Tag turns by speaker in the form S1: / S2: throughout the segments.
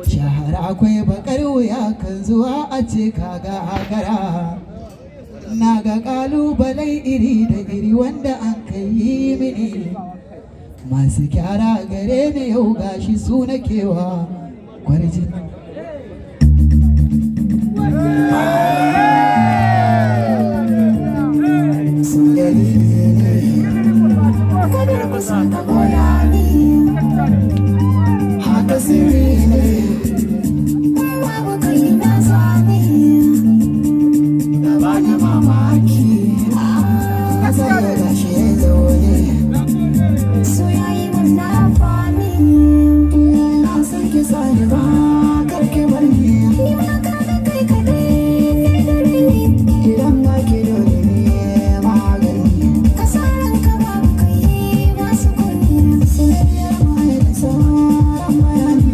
S1: Shahara akwai bakar wuya kan zuwa a ce kaga hakara. Na ga ƙalubalen iri da iri wanda an kai mini. Masu kyara gare ni yau gashi su na kewa kwarjin. Haka sirri ne da ba ni mamaki a tsaye da shi zaune so yayi wanda fani na san ki sani ba karki bar ni ma ka da kai kadai ne dare ni idan ba ki dole ne magani ka san ranka babu kai masu kunni soyayyar mai da sauran bayani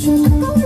S1: Should